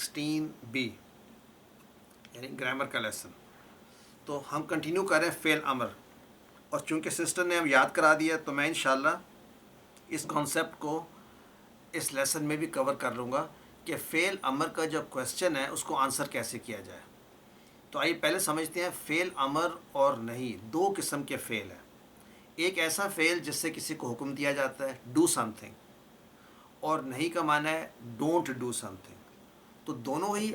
16B یعنی grammar کا lesson. تو ہم کنٹینیو کر رہے ہیں فعل امر, اور چونکہ سسٹر نے ہم یاد کرا دیا تو میں انشاءاللہ اس کانسیپٹ کو اس لیسن میں بھی کور کر لوں گا کہ فعل امر کا جو کویسچن ہے اس کو آنسر کیسے کیا جائے. تو آئیے پہلے سمجھتے ہیں فعل امر اور نہیں دو قسم کے فعل ہیں. ایک ایسا فعل جس سے کسی کو حکم دیا جاتا ہے ڈو سم تھنگ, اور نہیں کا معنی ہے ڈونٹ ڈو سم تھنگ. تو دونوں ہی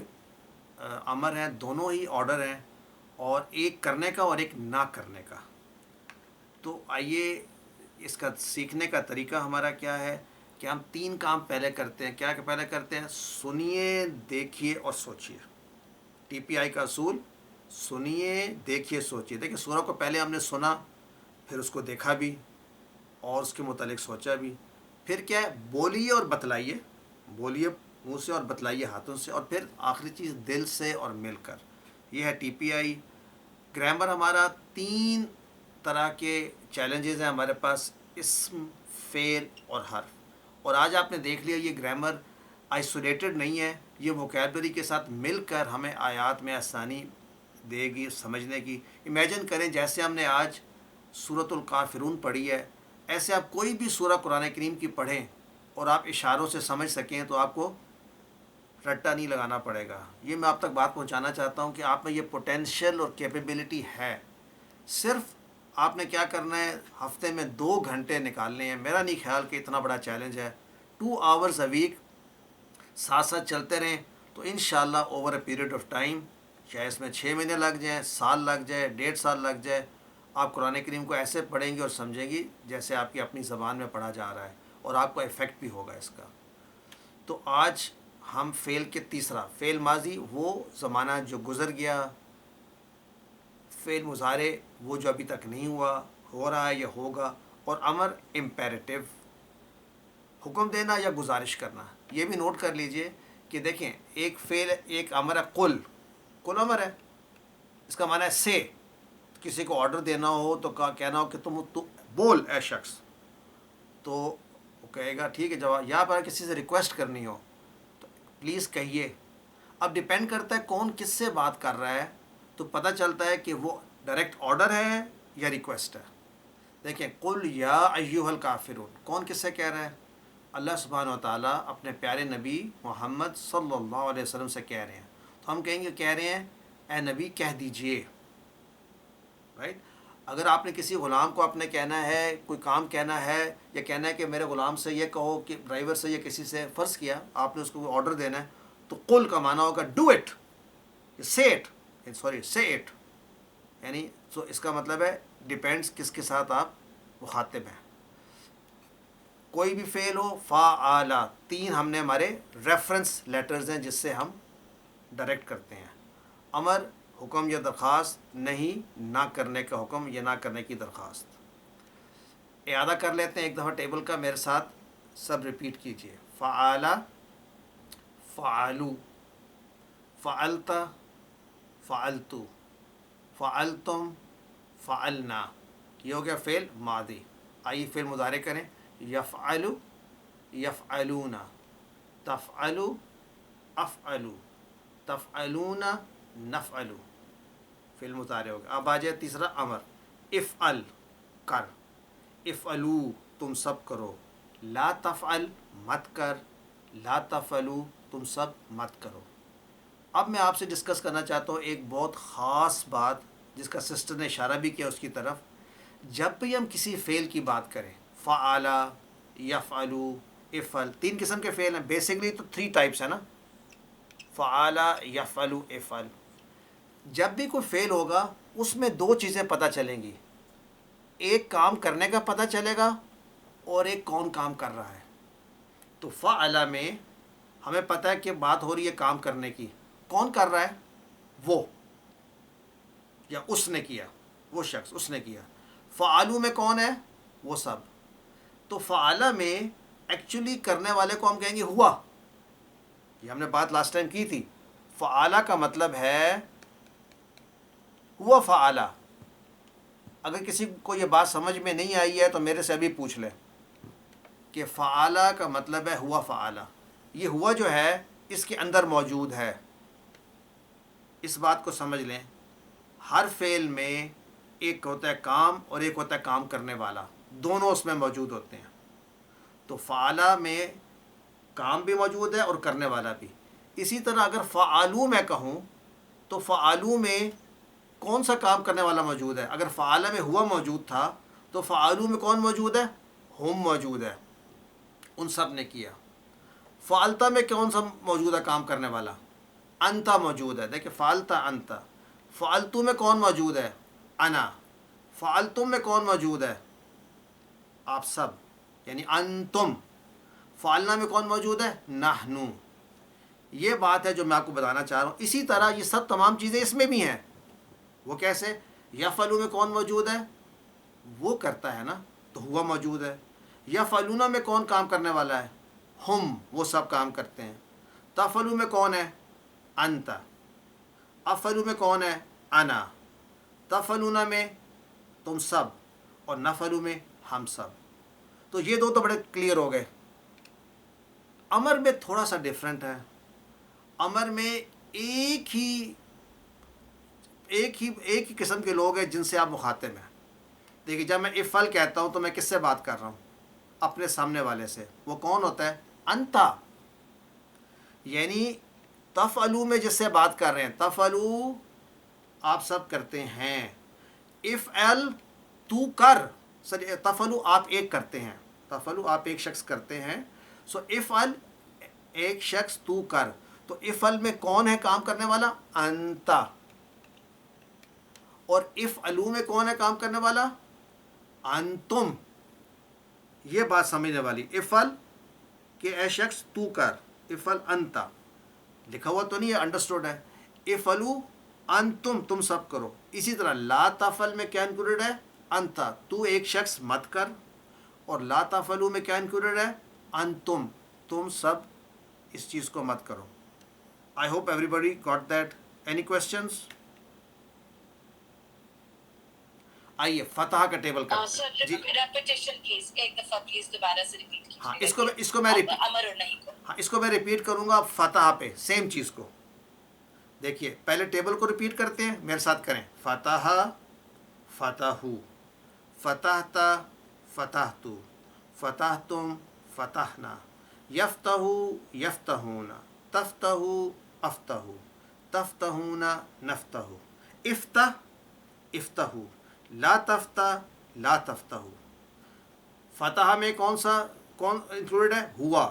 امر ہیں, دونوں ہی آرڈر ہیں, اور ایک کرنے کا اور ایک نہ کرنے کا. تو آئیے اس کا سیکھنے کا طریقہ ہمارا کیا ہے کہ ہم 3 کام پہلے کرتے ہیں. کیا کہ پہلے کرتے ہیں سنیے, دیکھیے اور سوچیے. TPI کا اصول سنیے, دیکھیے, سوچیے. دیکھیں سورہ کو پہلے ہم نے سنا, پھر اس کو دیکھا بھی اور اس کے متعلق سوچا بھی. پھر کیا ہے بولیے اور بتلائیے, بولیے منہ سے اور بتلائیے ہاتھوں سے, اور پھر آخری چیز دل سے اور مل کر. یہ ہے TPI. گرامر ہمارا 3 طرح کے چیلنجز ہیں ہمارے پاس, اسم, فعل اور حرف. اور آج آپ نے دیکھ لیا یہ گرامر آئسولیٹڈ نہیں ہے, یہ ووکیبلری کے ساتھ مل کر ہمیں آیات میں آسانی دے گی سمجھنے کی. امیجن کریں جیسے ہم نے آج سورۃ الکافرون پڑھی ہے, ایسے آپ کوئی بھی سورہ قرآن کریم کی پڑھیں اور آپ اشاروں سے سمجھ سکیں تو آپ کو رٹا نہیں لگانا پڑے گا. یہ میں آپ تک بات پہنچانا چاہتا ہوں کہ آپ میں یہ پوٹینشیل اور کیپیبلٹی ہے. صرف آپ نے کیا کرنا ہے, ہفتے میں 2 گھنٹے نکالنے ہیں. میرا نہیں خیال کہ اتنا بڑا چیلنج ہے. 2 آورز اے ویک ساتھ ساتھ چلتے رہیں تو انشاءاللہ over a period of time, چاہے اس میں 6 مہینے لگ جائیں, سال لگ جائے, 1.5 سال لگ جائے, آپ قرآن کریم کو ایسے پڑھیں گے اور سمجھیں گی جیسے آپ کی اپنی زبان میں پڑھا جا رہا ہے, اور آپ کو ایفیکٹ بھی ہوگا اس کا. تو آج ہم فعل کے تیسرا, فعل ماضی وہ زمانہ جو گزر گیا, فعل مضارع وہ جو ابھی تک نہیں ہوا, ہو رہا ہے یا ہوگا, اور امر امپیریٹو حکم دینا یا گزارش کرنا. یہ بھی نوٹ کر لیجئے کہ دیکھیں ایک فعل ایک امر ہے قل, قل امر ہے, اس کا معنی ہے سے. کسی کو آرڈر دینا ہو تو کہنا ہو کہ تم بول اے شخص, تو وہ کہے گا ٹھیک ہے جواب. یہاں پر کسی سے ریکویسٹ کرنی ہو تو پلیز کہیے. اب ڈیپینڈ کرتا ہے کون کس سے بات کر رہا ہے, تو پتہ چلتا ہے کہ وہ ڈائریکٹ آرڈر ہے یا ریکویسٹ ہے. دیکھیں قل یا ایھا الکافرون, کون کس سے کہہ رہا ہے؟ اللہ سبحانہ و تعالیٰ اپنے پیارے نبی محمد صلی اللہ علیہ وسلم سے کہہ رہے ہیں. تو ہم کہیں گے, کہہ رہے ہیں اے نبی کہہ دیجئے, رائٹ. اگر آپ نے کسی غلام کو اپنے کہنا ہے, کوئی کام کہنا ہے, یا کہنا ہے کہ میرے غلام سے یہ کہو, کہ ڈرائیور سے یا کسی سے, فرض کیا آپ نے اس کو آرڈر دینا ہے, تو قل کا معنی ہوگا ڈو اٹ, سے اٹ, سوری سے اٹ, یعنی سو اس کا مطلب ہے ڈیپینڈس کس کے ساتھ آپ مخاطب ہیں. کوئی بھی فعل ہو, فعل, 3 ہم نے ہمارے ریفرنس لیٹرز ہیں جس سے ہم ڈائریکٹ کرتے ہیں. امر حکم یا درخواست, نہیں نہ کرنے کا حکم یا نہ کرنے کی درخواست. اعادہ کر لیتے ہیں ایک دفعہ ٹیبل کا, میرے ساتھ سب ریپیٹ کیجئے. فعل, فعلو, فعلت, فعلتو, فعلتم, فعلنا. یہ ہو گیا فعل ماضی. آئیے فعل مضارع کریں. یفعل, یفعلون, تفعل, افعل, تفعلون, نفعل. فعل مضارع ہو گیا. اب آ جائے تیسرا امر, افعل, کر, افعلو, تم سب کرو, لا تفعل, مت کر, لا تفعلو, تم سب مت کرو. اب میں آپ سے ڈسکس کرنا چاہتا ہوں ایک بہت خاص بات جس کا سسٹر نے اشارہ بھی کیا اس کی طرف. جب بھی ہم کسی فعل کی بات کریں, فعل, یفعلو, افعل, 3 قسم کے فعل ہیں بیسکلی, تو 3 ٹائپس ہیں نا, فعل, یفعلو, افعل. جب بھی کوئی فعل ہوگا اس میں 2 چیزیں پتہ چلیں گی, ایک کام کرنے کا پتہ چلے گا اور ایک کون کام کر رہا ہے. تو فعل میں ہمیں پتہ ہے کہ بات ہو رہی ہے کام کرنے کی, کون کر رہا ہے؟ وہ, یا اس نے کیا, وہ شخص اس نے کیا. فعلو میں کون ہے؟ وہ سب. تو فعل میں ایکچولی کرنے والے کو ہم کہیں گے ہوا. یہ ہم نے بات لاسٹ ٹائم کی تھی. فعل کا مطلب ہے ہوا فعل. اگر کسی کو یہ بات سمجھ میں نہیں آئی ہے تو میرے سے ابھی پوچھ لیں کہ فعل کا مطلب ہے ہوا فعل. یہ ہوا جو ہے اس کے اندر موجود ہے. اس بات کو سمجھ لیں، ہر فعل میں ایک ہوتا ہے کام اور ایک ہوتا ہے کام کرنے والا، دونوں اس میں موجود ہوتے ہیں. تو فعلا میں کام بھی موجود ہے اور کرنے والا بھی. اسی طرح اگر فعالو میں کہوں تو فعالو میں کون سا کام کرنے والا موجود ہے؟ اگر فعالہ میں ہوا موجود تھا تو فعالو میں کون موجود ہے؟ ہم موجود ہے، ان سب نے کیا. فعلتا میں کون سا موجود ہے کام کرنے والا؟ انتا موجود ہے. دیکھیں فعلتا انتا. فعلتو میں کون موجود ہے؟ انا. فعلتم میں کون موجود ہے؟ آپ سب، یعنی انتم. فعلنا میں کون موجود ہے؟ نحنو. یہ بات ہے جو میں آپ کو بتانا چاہ رہا ہوں. اسی طرح یہ سب تمام چیزیں اس میں بھی ہیں. وہ کیسے؟ یفعلو میں کون موجود ہے؟ وہ کرتا ہے نا، تو ہوا موجود ہے. یفعلون میں کون کام کرنے والا ہے؟ ہم، وہ سب کام کرتے ہیں. تفعلو میں کون ہے؟ انت. افعلو میں کون ہے؟ انا. تفعلون میں تم سب، اور نفعلو میں ہم سب. تو یہ دو تو بڑے کلیئر ہو گئے. امر میں تھوڑا سا ڈیفرنٹ ہے. امر میں ایک ہی قسم کے لوگ ہیں جن سے آپ مخاطب ہیں. دیکھیے جب میں افعل کہتا ہوں تو میں کس سے بات کر رہا ہوں؟ اپنے سامنے والے سے. وہ کون ہوتا ہے؟ انتا. یعنی تفعلو میں جس سے بات کر رہے ہیں، تفعلو آپ سب کرتے ہیں. افعل تو کر. تفعلو آپ ایک کرتے ہیں. تفعلو آپ ایک شخص کرتے ہیں. سو افعل ایک شخص تو کر. تو افعل میں کون ہے کام کرنے والا؟ انتا. اور افعلو میں کون ہے کام کرنے والا؟ انتم. یہ بات سمجھنے والی. افعل کہ اے شخص تو کر. افعل انتا لکھا ہوا تو نہیں ہے، انڈرسٹوڈ ہے. افعلو انتم، تم سب کرو. اسی طرح لا تفعل میں کیا انکلوڈیڈ ہے؟ انتا، تو ایک شخص مت کر. اور لا تفعلو میں کیا انکلوڈیڈ ہے؟ انتم، تم سب اس چیز کو مت کرو. I hope everybody got that. Any questions? آئیے فتح کا ٹیبل کرتے ہیں. جی ریپیٹیشن پلیز، ایک دفعہ پلیز دوبارہ سے ریپیٹ کیجیے. ہاں، اس کو میں ریپیٹ کروں گا فتح پہ، سیم چیز کو. دیکھیے پہلے ٹیبل کو ریپیٹ کرتے ہیں، میرے ساتھ کریں. فتح، فتحو، فتحتا، فتحتو، فتحتم، فتحنا. یفتح، یفتحون، تفتح، افتح، تفتحون، نفتح. افتح، افتحو. لا تفتح، لا تفتحو. فتح میں کون انکلوڈ ہے؟ ہوا.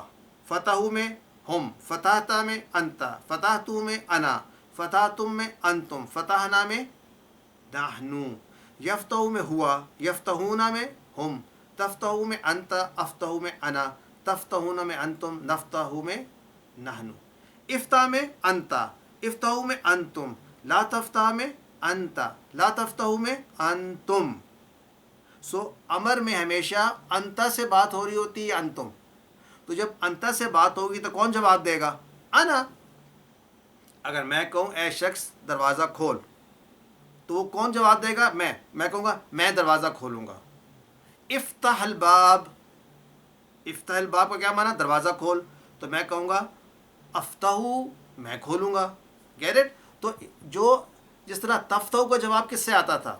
فتحو میں ہم. فتحتا میں انتا. فتحتو میں انا. فتحتم میں انتم. فتحنا میں نحنو. یفتحو میں ہوا. یفتحون میں ہم. تفتحو میں انتا. افتحو میں انا. تفتحون میں انتم. نفتحو میں نحنو. افتح میں انتا. افتحو میں انتم. لا تفتح میں انتا. لا تفتحو میں انتم. سو امر میں ہمیشہ انتا سے بات ہو رہی ہوتی ہے، انتم. تو جب انتا سے بات ہوگی تو کون جواب دے گا؟ انا. اگر میں کہوں اے شخص دروازہ کھول، تو وہ کون جواب دے گا؟ میں کہوں گا میں دروازہ کھولوں گا. افتح الباب. افتح الباب کا کیا معنی؟ دروازہ کھول. تو میں کہوں گا افتحو، میں کھولوں گا. Get it? تو جو جس طرح تفتحو کا جواب کس سے آتا تھا؟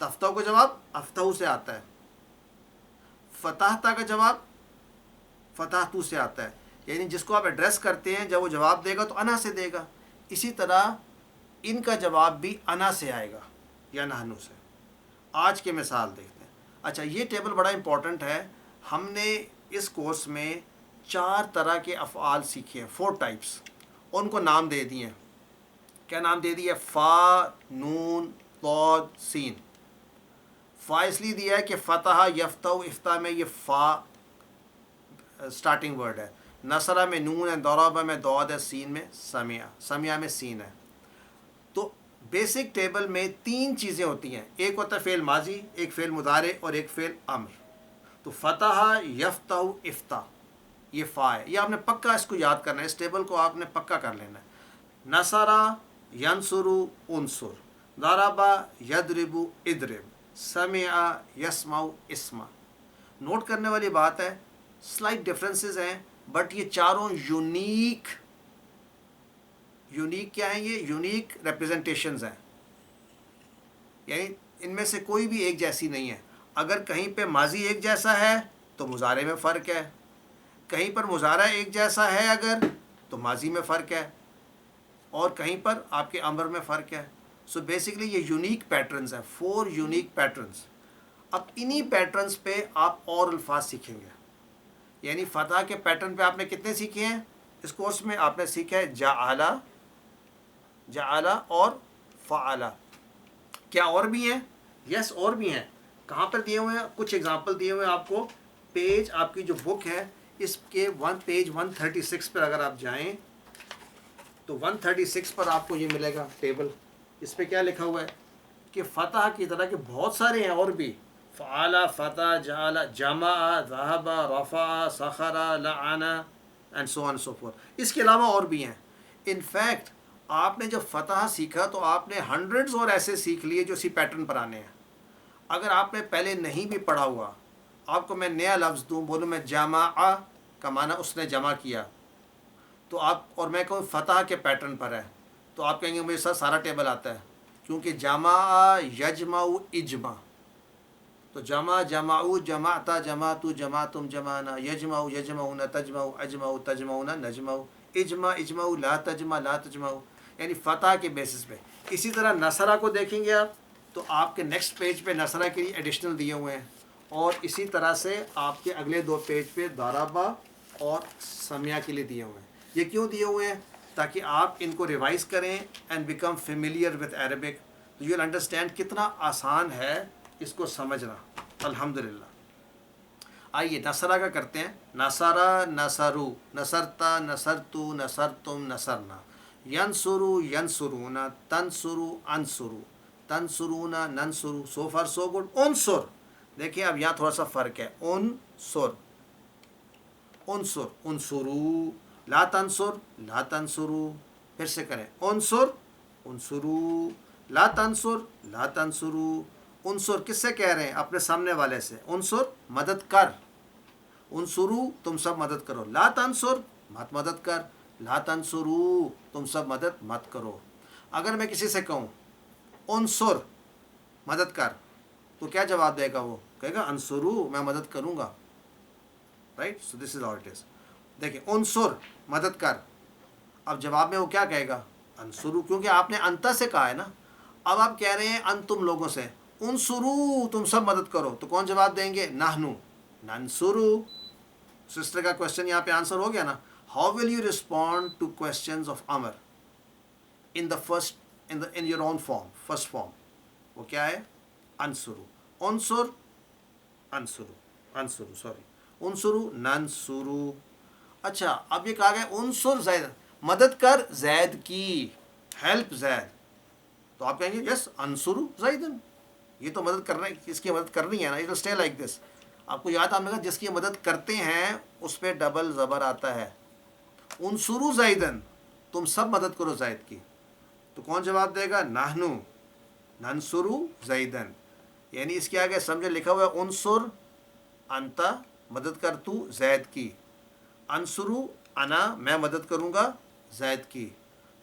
تفتحو کا جواب افتحو سے آتا ہے. فتحتا کا جواب فتحتو سے آتا ہے. یعنی جس کو آپ ایڈریس کرتے ہیں جب وہ جواب دے گا تو انا سے دے گا. اسی طرح ان کا جواب بھی انا سے آئے گا یا نحنو سے. آج کے مثال دیکھتے ہیں. اچھا یہ ٹیبل بڑا امپورٹنٹ ہے. ہم نے اس کورس میں 4 طرح کے افعال سیکھے ہیں، 4 ٹائپس. ان کو نام دے دیے. کیا نام دے دیے؟ فا، نون، طاد، سین. فا اس لیے دیا ہے کہ فتح، یفتح، افتح میں یہ فا سٹارٹنگ ورڈ ہے. نصرہ میں نون ہے، ضربہ میں ضاد ہے، سین میں سمع، سمع میں سین ہے. تو بیسک ٹیبل میں 3 چیزیں ہوتی ہیں. ایک ہوتا ہے فعل ماضی، ایک فعل مضارع اور ایک فعل امر. تو فتح، یفتح، افتح، یہ فا ہے. یہ آپ نے پکا اس کو یاد کرنا ہے. اس ٹیبل کو آپ نے پکا کر لینا ہے. نصرہ، ینصر، انصر. ضربہ، یضرب، اضرب. سمع، یسمع، اسمع. نوٹ کرنے والی بات ہے، سلائٹ ڈفرینسز ہیں، بٹ یہ چاروں یونیک یونیک کیا ہیں یہ؟ یونیک ریپرزنٹیشنز ہیں، یعنی ان میں سے کوئی بھی ایک جیسی نہیں ہے. اگر کہیں پہ ماضی ایک جیسا ہے تو مضارع میں فرق ہے، کہیں پر مضارع ایک جیسا ہے اگر تو ماضی میں فرق ہے، اور کہیں پر آپ کے امر میں فرق ہے. سو بیسکلی یہ یونیک پیٹرنز ہیں، 4 یونیک پیٹرنز. اب انہی پیٹرنز پہ آپ اور الفاظ سیکھیں گے. یعنی فتح کے پیٹرن پہ آپ نے کتنے سیکھے ہیں اس کورس میں؟ آپ نے سیکھا ہے جعلا، جعلا اور فعلا. کیا اور بھی ہیں؟ یس اور بھی ہیں. کہاں پر دیے ہوئے ہیں؟ کچھ ایگزامپل دیے ہوئے ہیں آپ کو. پیج آپ کی جو بک ہے اس کے پیج 136 پر اگر آپ جائیں تو 136 پر آپ کو یہ ملے گا ٹیبل. اس پہ کیا لکھا ہوا ہے کہ فتح کی طرح کے بہت سارے ہیں اور بھی. فعلا، فتح، جعل، جمع، ذہب، رفع، سخر، لعن and so on so forth. اس کے علاوہ اور بھی ہیں. ان فیکٹ آپ نے جب فتح سیکھا تو آپ نے ہنڈریڈز اور ایسے سیکھ لیے جو اسی پیٹرن پر آنے ہیں. اگر آپ نے پہلے نہیں بھی پڑھا ہوا، آپ کو میں نیا لفظ دوں، بولوں میں جمع کا معنی اس نے جمع کیا، تو آپ اور میں کہوں فتح کے پیٹرن پر ہے تو آپ کہیں گے مجھے سر سارا ٹیبل آتا ہے، کیونکہ جمع یجمع اجمع. تو جمع جمعو جمعتا جمعتو جمعتم جمعنا، یجمع یجمعون تجمع اجمع تجمعون نجمع، اجمع اجمع لا تجمع لا تجمع، یعنی فتح کے بیسس پہ. اسی طرح نصرہ کو دیکھیں گے آپ تو آپ کے نیکسٹ پیج پہ نصرہ کے لیے ایڈیشنل دیے ہوئے ہیں، اور اسی طرح سے آپ کے اگلے 2 پیج پہ ضربہ اور سمیہ کے لیے دیے ہوئے ہیں. یہ کیوں دیے ہوئے ہیں؟ تاکہ آپ ان کو ریوائز کریں and become familiar with Arabic. You will understand کتنا آسان ہے اس کو سمجھنا. الحمدللہ. آئیے نصرہ کا کرتے ہیں. نصرہ، نصرو، نصرتا، نصرتو، نصرتم، نصرنا. ینصرو، ینصرون، تنصرو، انصرو، تنصرون، ننصرو. سو فار سو گڈ. انصر، دیکھیں اب یہاں تھوڑا سا فرق ہے. انصر، انصر، انصرو. لا تنصر، لا تنصرو. پھر سے کریں. انصر، انصرو. لا تنصر، لا تنصرو. انصر کس سے کہہ رہے ہیں؟ اپنے سامنے والے سے. انصر مدد کر، انصرو تم سب مدد کرو. لا تنصر مت مدد کر، لا تنصرو تم سب مدد مت کرو. اگر میں کسی سے کہوں انصر مدد کر تو کیا جواب دے گا وہ؟ کہے گا انصرو میں مدد کروں گا. Right. So this is how it is. دیکھیں انصر مدد کر، اب جواب میں وہ کیا کہے گا؟ انصرو، کیونکہ آپ نے انتا سے کہا ہے نا. اب آپ کہہ رہے ہیں ان تم لوگوں سے انصرو تم سب مدد کرو، تو کون جواب دیں گے؟ نحنو ننصرو. سسٹر کا کوشچن یہاں پہ آنسر ہو گیا نا. How will you respond to questions of Amar in the first in your own form? First form وہ کیا ہے؟ انصرو. انصر، انصرو، انصرو سوری، انصرو ننصرو. اچھا اب یہ کہا گیا انصر زید، مدد کر زید کی، ہیلپ زید. تو آپ کہیں گے یس انصرو زیدن، یہ تو مدد کرنا ہے، اس کی مدد کرنی ہے نا. It will stay like this. آپ کو یاد آنے لگا جس کی مدد کرتے ہیں اس پہ ڈبل زبر آتا ہے. انصرو زیدن تم سب مدد کرو زید کی. تو کون جواب دے گا؟ نحنو ننصرو زیدن. یعنی اس کے آگے سمجھے لکھا ہوا ہے انصر انتا مدد کر تو زید کی، انصرو انا میں مدد کروں گا زید کی.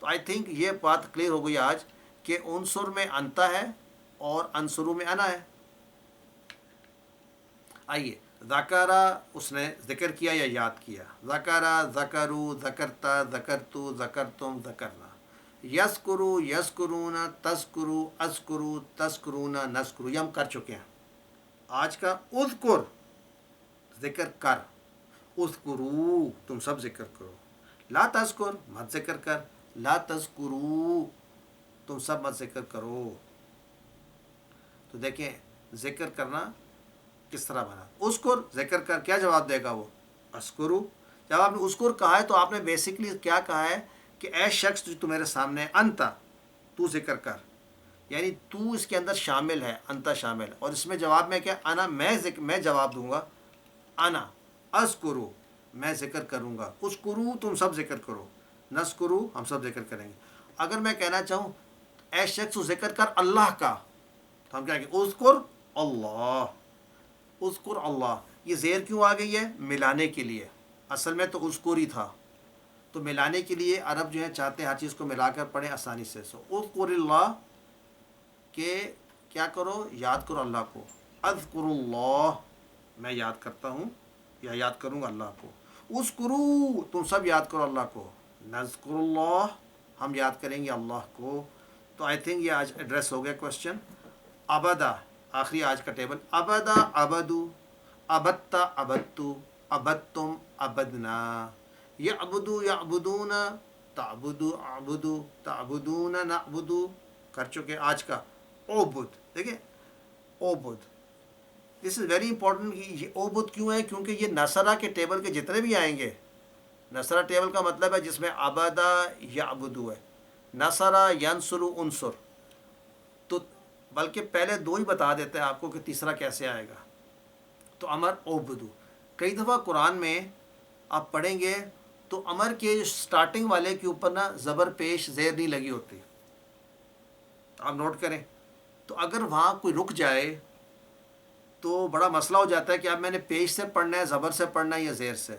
تو آئی تھنک یہ بات کلیئر ہو گئی آج کہ انصر میں انتا ہے اور انصرو میں انا ہے. آئیے ذکرہ اس نے ذکر کیا یا یاد کیا. ذکرہ، ذکرو، ذکرتا، ذکرتو، ذکرتم، ذکرنا. یذکرو، یذکرون، تذکرو، اذکرو، تذکرون، نذکرو. یہ ہم کر چکے ہیں. آج کا اذکر ذکر کر، اذکرو تم سب ذکر کرو. لا تذکر مت ذکر کر، لا تذکرو تم سب مت ذکر کرو. تو دیکھیں ذکر کرنا کس طرح بنا. اذکر ذکر کر، کیا جواب دے گا وہ؟ اذکرو. جب آپ نے اذکر کہا ہے تو آپ نے بیسکلی کیا کہا ہے کہ اے شخص جو تمہارے سامنے انتا تو ذکر کر، یعنی تو اس کے اندر شامل ہے، انتا شامل. اور اس میں جواب میں کیا؟ انا میں جواب دوں گا. انا اذکرو میں ذکر کروں گا. اذکرو تم سب ذکر کرو. نذکرو ہم سب ذکر کریں گے. اگر میں کہنا چاہوں اے شخص ذکر کر اللہ کا، تو ہم کہیں گے اذکر اللہ، اذکر اللہ. یہ زیر کیوں آ گئی ہے؟ ملانے کے لیے. اصل میں تو اذکر ہی تھا. تو ملانے کے لیے عرب جو ہے چاہتے ہیں ہر چیز کو ملا کر پڑھیں آسانی سے. سو اذکر اللہ کہ کیا کرو، یاد کرو اللہ کو. اذکر اللہ میں یاد کرتا ہوں یا یاد کروں گا اللہ کو. اذکرو تم سب یاد کرو اللہ کو. نذکر اللہ ہم یاد کریں گے اللہ کو. تو آئی تھنک یہ آج ایڈریس ہو گیا کوشچن. ابدا آخری آج کا ٹیبل. ابدا ابدو، ابتا ابتو، ابتم ابدنا، یعبدو یعبدون، تعبدو اعبدو، تعبدون نعبدو. کر چکے. آج کا عبد، دیکھیں عبد، دس از ویری امپورٹنٹ. یہ عبد کیوں ہے؟ کیونکہ یہ نصرہ کے ٹیبل کے جتنے بھی آئیں گے، نصرہ ٹیبل کا مطلب ہے جس میں عبدا یعبدو ہے، نصرہ ینصر انصر. تو بلکہ پہلے دو ہی بتا دیتے ہیں آپ کو کہ تیسرا کیسے آئے گا. تو امر عبدو. کئی دفعہ قرآن میں آپ پڑھیں گے تو امر کے سٹارٹنگ والے کے اوپر نا زبر پیش زیر نہیں لگی ہوتی. آپ نوٹ کریں. تو اگر وہاں کوئی رک جائے تو بڑا مسئلہ ہو جاتا ہے کہ اب میں نے پیش سے پڑھنا ہے، زبر سے پڑھنا ہے یا زیر سے.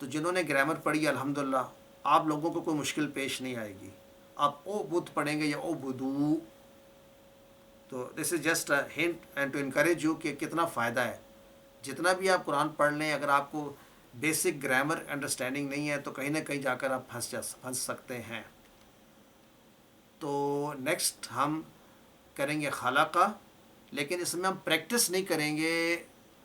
تو جنہوں نے گرامر پڑھی الحمدللہ آپ لوگوں کو کوئی مشکل پیش نہیں آئے گی. آپ او بدھ پڑھیں گے یا او بدو. تو this is just a hint and to encourage you کہ کتنا فائدہ ہے. جتنا بھی آپ قرآن پڑھ لیں، اگر آپ کو بیسک گرامر انڈرسٹینڈنگ نہیں ہے تو کہیں نہ کہیں جا کر آپ پھنس سکتے ہیں. تو نیکسٹ ہم کریں گے خلقہ، لیکن اس میں ہم پریکٹس نہیں کریں گے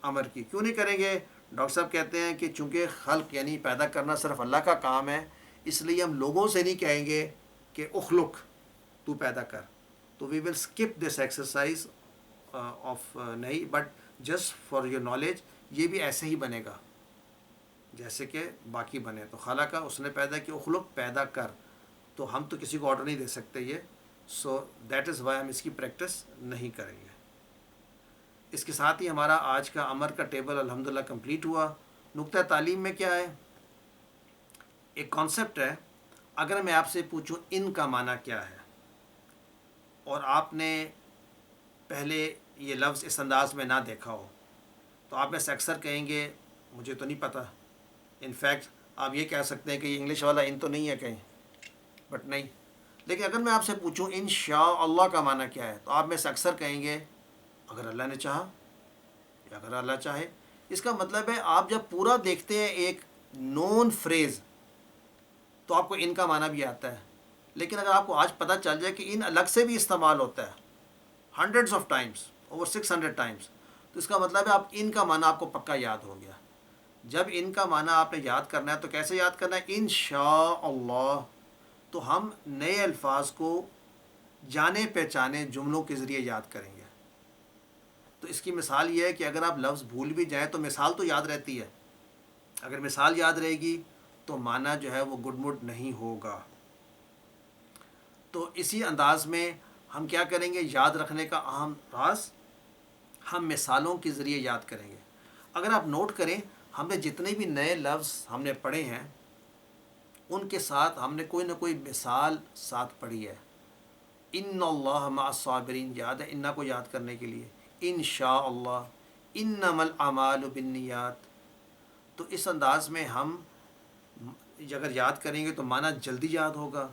امر کی. کیوں نہیں کریں گے؟ ڈاکٹر صاحب کہتے ہیں کہ چونکہ خلق یعنی پیدا کرنا صرف اللہ کا کام ہے، اس لیے ہم لوگوں سے نہیں کہیں گے کہ اخلق تو پیدا کر. تو وی ول اسکپ دس ایکسرسائز آف نہیں، but just for your knowledge یہ بھی ایسے ہی بنے گا جیسے کہ باقی بنے. تو خلقہ اس نے پیدا کی، اخلق پیدا کر. تو ہم تو کسی کو آرڈر نہیں دے سکتے یہ. سو دیٹ از وائی ہم اس کی پریکٹس نہیں کریں گے. اس کے ساتھ ہی ہمارا آج کا امر کا ٹیبل الحمدللہ کمپلیٹ ہوا. نقطہ تعلیم میں کیا ہے؟ ایک کانسیپٹ ہے. اگر میں آپ سے پوچھوں ان کا معنی کیا ہے، اور آپ نے پہلے یہ لفظ اس انداز میں نہ دیکھا ہو، تو آپ میں سے اکثر کہیں گے مجھے تو نہیں پتہ. انفیکٹ آپ یہ کہہ سکتے ہیں کہ یہ انگلش والا ان تو نہیں ہے کہیں، بٹ نہیں. لیکن اگر میں آپ سے پوچھوں انشاء اللہ کا معنی کیا ہے، تو آپ میں سے اکثر کہیں گے اگر اللہ نے چاہا یا اگر اللہ چاہے. اس کا مطلب ہے آپ جب پورا دیکھتے ہیں ایک نون فریز تو آپ کو ان کا معنی بھی آتا ہے. لیکن اگر آپ کو آج پتہ چل جائے کہ ان الگ سے بھی استعمال ہوتا ہے hundreds of Times, over 600 Times, تو اس کا مطلب ہے آپ ان کا معنی آپ کو پکا یاد ہو گیا. جب ان کا معنی آپ نے یاد کرنا ہے تو کیسے یاد کرنا ہے؟ انشاء اللہ. تو ہم نئے الفاظ کو جانے پہچانے جملوں کے ذریعے یاد کریں گے. تو اس کی مثال یہ ہے کہ اگر آپ لفظ بھول بھی جائیں تو مثال تو یاد رہتی ہے. اگر مثال یاد رہے گی تو معنی جو ہے وہ گڈ مڈ نہیں ہوگا. تو اسی انداز میں ہم کیا کریں گے؟ یاد رکھنے کا اہم راز ہم مثالوں کے ذریعے یاد کریں گے. اگر آپ نوٹ کریں ہم نے جتنے بھی نئے لفظ ہم نے پڑھے ہیں ان کے ساتھ ہم نے کوئی نہ کوئی مثال ساتھ پڑھی ہے. ان اللہ مع الصابرین یاد ہے انّا کو یاد کرنے کے لیے. انشاء اللہ، انما الاعمال بالنیات. تو اس انداز میں ہم اگر یاد کریں گے تو معنی جلدی یاد ہوگا،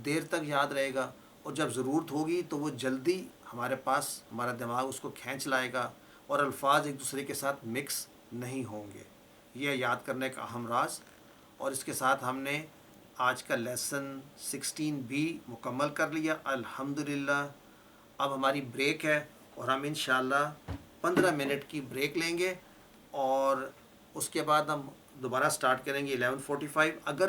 دیر تک یاد رہے گا، اور جب ضرورت ہوگی تو وہ جلدی ہمارے پاس ہمارا دماغ اس کو کھینچ لائے گا اور الفاظ ایک دوسرے کے ساتھ مکس نہیں ہوں گے. یہ یاد کرنے کا اہم راز. اور اس کے ساتھ ہم نے آج کا لیسن 16 بھی مکمل کر لیا الحمدللہ. اب ہماری بریک ہے اور ہم انشاءاللہ 15 منٹ کی بریک لیں گے اور اس کے بعد ہم دوبارہ سٹارٹ کریں گے 11:45. اگر